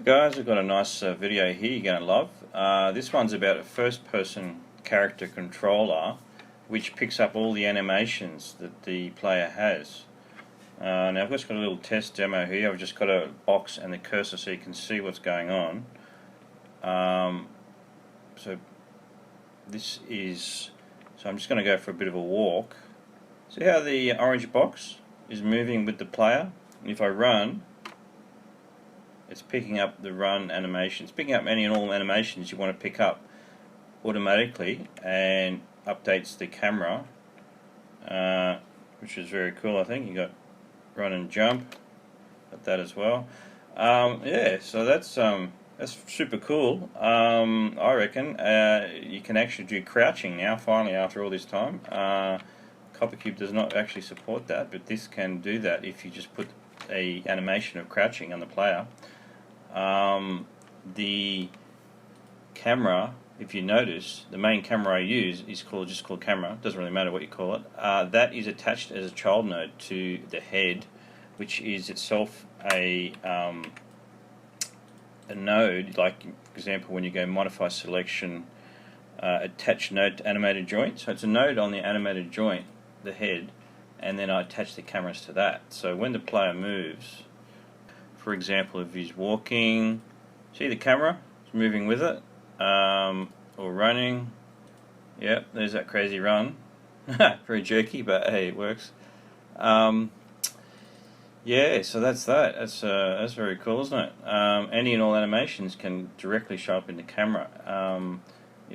Guys, I've got a nice video here you're going to love. This one's about a first-person character controller which picks up all the animations that the player has. Now I've just got a little test demo here. I've just got a box and the cursor so you can see what's going on. So I'm just going to go for a bit of a walk. See how the orange box is moving with the player? And if I run, it's picking up the run animations, picking up any and all animations you want to pick up automatically, and updates the camera, which is very cool. I think you got run and jump, got that as well. Yeah, so that's super cool. I reckon you can actually do crouching now. Finally, after all this time, CopperCube does not actually support that, but this can do that if you just put a animation of crouching on the player. The camera, if you notice, the main camera I use is just called camera. Doesn't really matter what you call it. That is attached as a child node to the head, which is itself a node. Like, for example, when you go modify selection, attach node to animated joint. So it's a node on the animated joint, the head, and then I attach the cameras to that. So when the player moves, for example, if he's walking, see the camera is moving with it, or running. Yep, there's that crazy run. Very jerky, but hey, it works. Yeah, so that's that. That's very cool, isn't it? Any and all animations can directly show up in the camera.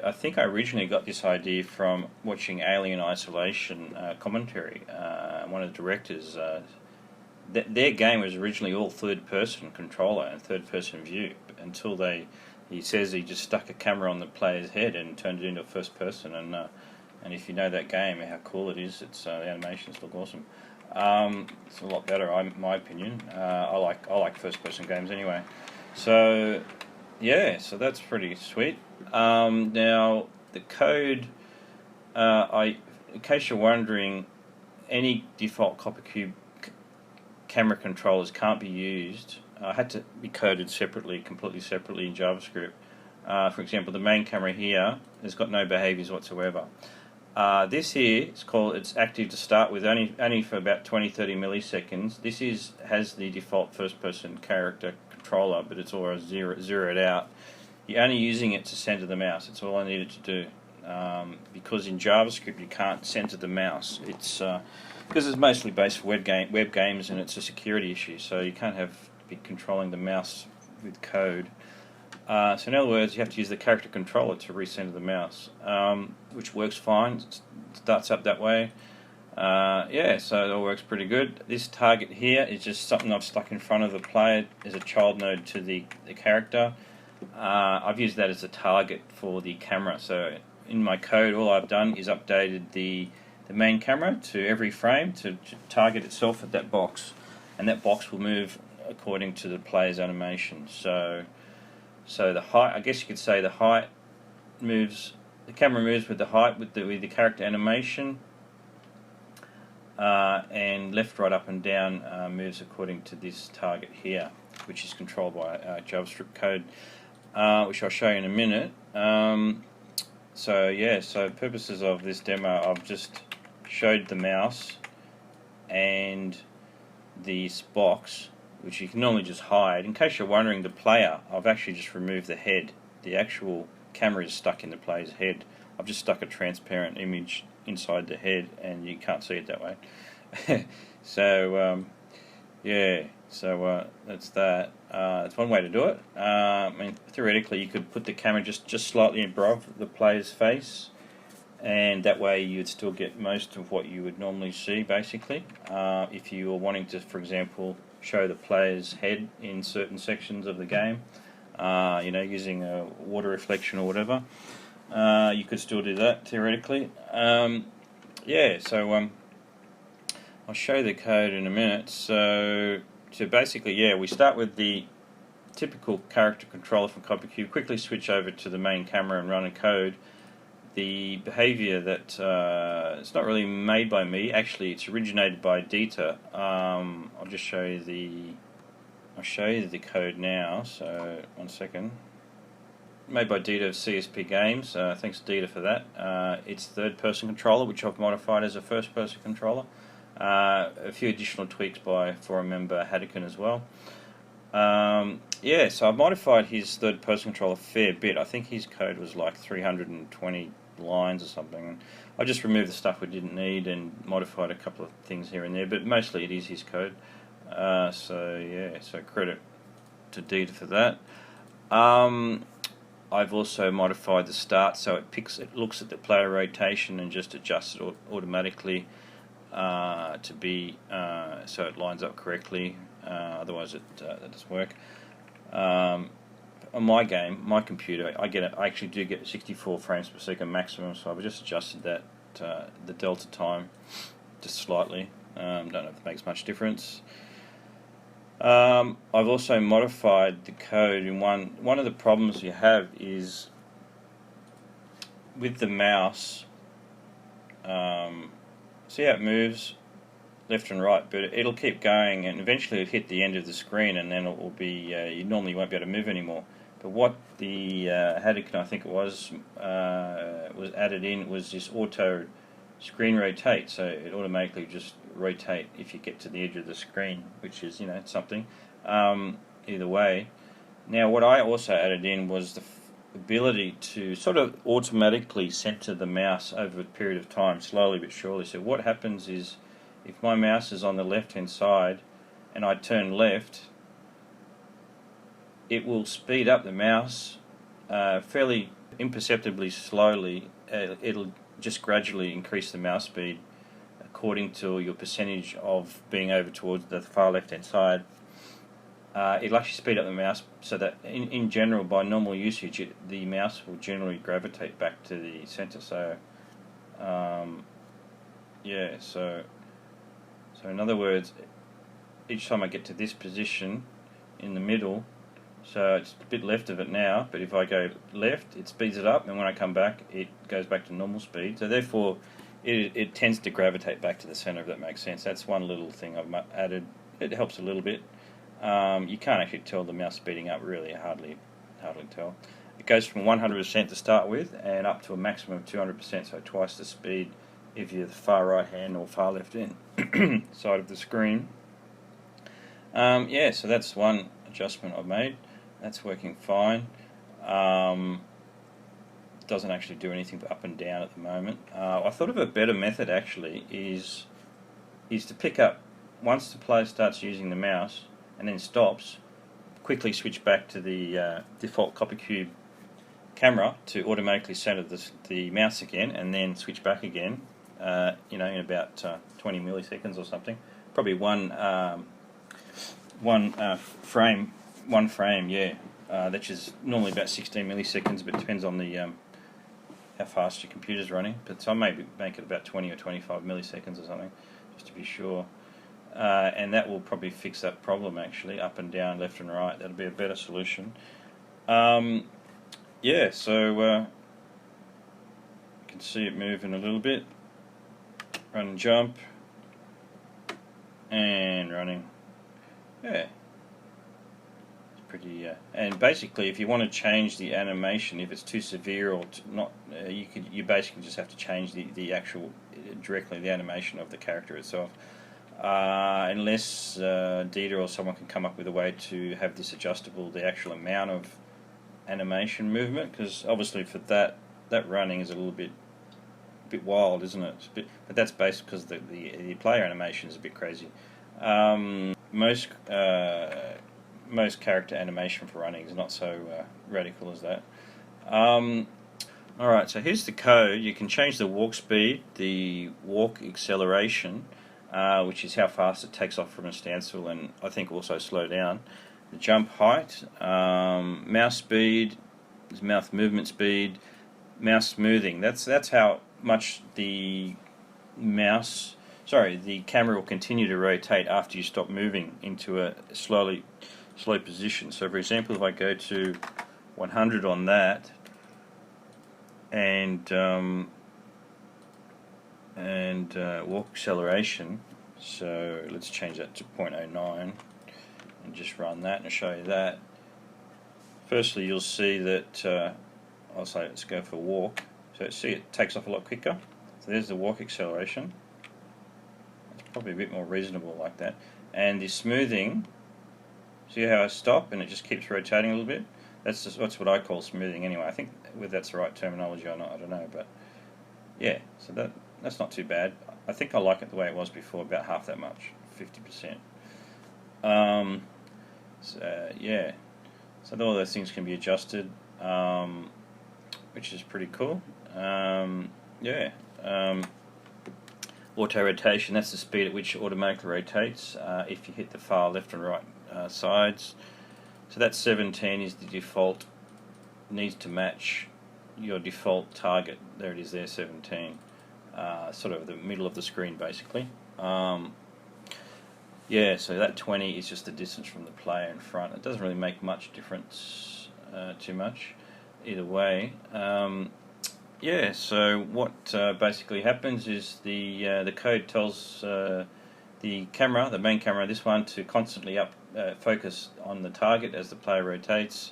I think I originally got this idea from watching Alien Isolation commentary. One of the directors, their game was originally all third-person controller and third-person view until he says he just stuck a camera on the player's head and turned it into first-person. And if you know that game, how cool it is, the animations look awesome. It's a lot better, in my opinion. I like first-person games anyway. So yeah, so that's pretty sweet. Now the code, in case you're wondering, any default CopperCube camera controllers can't be used. Had to be coded separately, completely separately in JavaScript. For example, the main camera here has got no behaviors whatsoever. This here, it's active to start with, only for about 20-30 milliseconds. This has the default first-person character controller, but it's all zeroed out. You're only using it to center the mouse. It's all I needed to do. Because in JavaScript you can't center the mouse. It's because it's mostly based for web games, and it's a security issue. So you can't be controlling the mouse with code. So in other words, you have to use the character controller to recenter the mouse, which works fine. It starts up that way. Yeah, so it all works pretty good. This target here is just something I've stuck in front of the player as a child node to the character. I've used that as a target for the camera. So in my code, all I've done is updated the main camera to every frame to target itself at that box, and that box will move according to the player's animation. So the height, I guess you could say the height moves, the camera moves with the height with the character animation, and left, right, up and down moves according to this target here, which is controlled by JavaScript code, which I'll show you in a minute. So yeah, so purposes of this demo, I've just showed the mouse and this box, which you can normally just hide. In case you're wondering, the player, I've actually just removed the head. The actual camera is stuck in the player's head. I've just stuck a transparent image inside the head, and you can't see it that way. So yeah, so that's that. It's one way to do it. I mean, theoretically, you could put the camera just slightly above the player's face, and that way you'd still get most of what you would normally see, basically. If you were wanting to, for example, show the player's head in certain sections of the game, you know, using a water reflection or whatever, you could still do that theoretically. Yeah, so I'll show you the code in a minute. So basically, yeah, we start with the typical character controller from CopperCube, quickly switch over to the main camera and run a code. The behavior that it's not really made by me, actually it's originated by Dita. I'll just show you the I'll show you the code now, so 1 second. Made by Dita of CSP Games, thanks Dita for that. It's third-person controller, which I've modified as a first-person controller. A few additional tweaks by forum member Haddoken as well. Yeah, so I've modified his third-person controller a fair bit. I think his code was like 320 lines or something. I just removed the stuff we didn't need and modified a couple of things here and there, but mostly it is his code. So yeah, so credit to Dita for that. I've also modified the start so it looks at the player rotation and just adjusts it automatically to be so it lines up correctly. Otherwise, that doesn't work. On my game, my computer, I actually do get 64 frames per second maximum, so I've just adjusted that the delta time just slightly. Don't know if it makes much difference. I've also modified the code in one of the problems you have is with the mouse. See how it moves left and right, but it'll keep going and eventually it'll hit the end of the screen and then it will be you normally won't be able to move anymore. But what the Haddoken, I think it was added in was this auto screen rotate, so it automatically just rotate if you get to the edge of the screen, which is, you know, something. Either way, now what I also added in was the ability to sort of automatically center the mouse over a period of time, slowly but surely. So what happens is, if my mouse is on the left hand side and I turn left, it will speed up the mouse fairly imperceptibly slowly. It'll just gradually increase the mouse speed according to your percentage of being over towards the far left hand side. It'll actually speed up the mouse so that in general, by normal usage, the mouse will generally gravitate back to the center. So yeah, so in other words, each time I get to this position in the middle, so it's a bit left of it now, but if I go left, it speeds it up, and when I come back, it goes back to normal speed. So therefore, it tends to gravitate back to the center, if that makes sense. That's one little thing I've added. It helps a little bit. You can't actually tell the mouse speeding up, really, hardly tell. It goes from 100% to start with, and up to a maximum of 200%, so twice the speed if you're the far right hand or far left hand side of the screen. Yeah, so that's one adjustment I've made. That's working fine. Doesn't actually do anything but up and down at the moment. I thought of a better method actually is to pick up, once the player starts using the mouse and then stops, quickly switch back to the default CopperCube camera to automatically center the mouse again, and then switch back again. You know, in about 20 milliseconds or something. Probably one frame, yeah. That is normally about 16 milliseconds, but it depends on the how fast your computer's running. But so I maybe make it about 20 or 25 milliseconds or something, just to be sure. And that will probably fix that problem actually, up and down, left and right. That'll be a better solution. Yeah, so you can see it moving a little bit. Run and jump, and running. Yeah, it's pretty. And basically, if you want to change the animation, if it's too severe or not, you basically just have to change the actual directly the animation of the character itself. Unless Dita or someone can come up with a way to have this adjustable, the actual amount of animation movement, because obviously for that running is a little bit wild, isn't it? But that's based because the player animation is a bit crazy. Most character animation for running is not so radical as that. Alright, so here's the code. You can change the walk speed, the walk acceleration, which is how fast it takes off from a standstill, and I think also slow down. The jump height, mouse speed, mouse movement speed, mouse smoothing. That's how much the camera will continue to rotate after you stop moving into a slow position. So for example, if I go to 100 on that and walk acceleration, so let's change that to 0.09, and just run that and show you that. Firstly, you'll see that I'll say let's go for walk. So see, it takes off a lot quicker. So there's the walk acceleration. It's probably a bit more reasonable like that. And the smoothing, see how I stop and it just keeps rotating a little bit? That's what I call smoothing anyway. I think whether that's the right terminology or not, I don't know. But yeah, so that's not too bad. I think I like it the way it was before, about half that much, 50%. So yeah, so all those things can be adjusted, which is pretty cool. Yeah. Auto rotation, that's the speed at which it automatically rotates if you hit the far left and right sides. So that 17 is the default, needs to match your default target. There it is there, 17. Sort of the middle of the screen basically. Yeah, so that 20 is just the distance from the player in front. It doesn't really make much difference, too much, either way. Yeah, so what basically happens is the code tells the camera, the main camera, this one, to constantly focus on the target as the player rotates.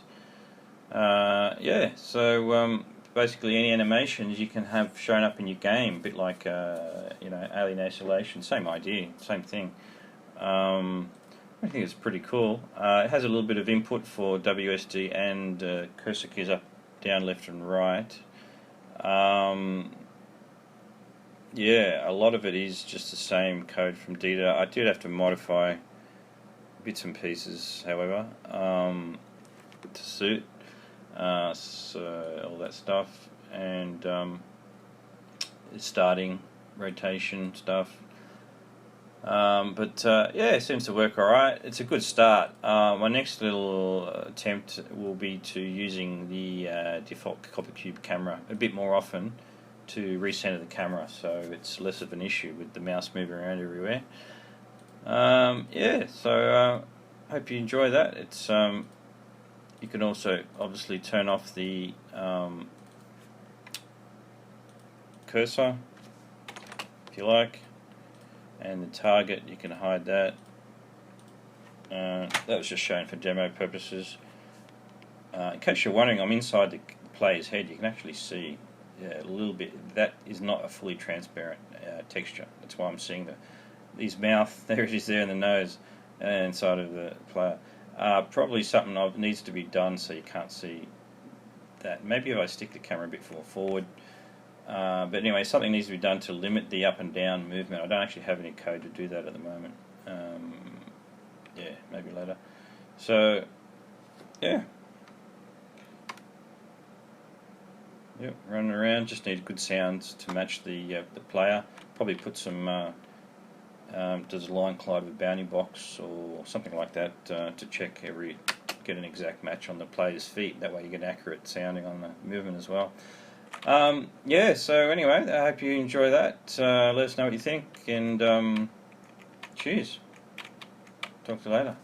Yeah, so basically any animations you can have shown up in your game, a bit like you know, Alien Isolation, same idea, same thing. I think it's pretty cool. It has a little bit of input for WSD and cursor keys up, down, left and right. Yeah, a lot of it is just the same code from Dita. I did have to modify bits and pieces, however, to suit so all that stuff, and starting, rotation stuff. But yeah, it seems to work alright. It's a good start. My next little attempt will be to using the default CopperCube camera a bit more often to recenter the camera, so it's less of an issue with the mouse moving around everywhere. Yeah, so hope you enjoy that. It's you can also obviously turn off the cursor if you like, and the target, you can hide that. That was just shown for demo purposes. In case you're wondering, I'm inside the player's head. You can actually see a little bit. That is not a fully transparent texture. That's why I'm seeing his mouth. There it is there in the nose inside of the player. Probably something that needs to be done so you can't see that. Maybe if I stick the camera a bit more forward. But anyway, something needs to be done to limit the up and down movement. I don't actually have any code to do that at the moment. Yeah, maybe later. So, yeah. Yep, running around. Just need good sounds to match the player. Probably put some does a line collide with bounding box or something like that to check get an exact match on the player's feet. That way you get accurate sounding on the movement as well. Yeah, so anyway, I hope you enjoy that. Let us know what you think, and cheers. Talk to you later.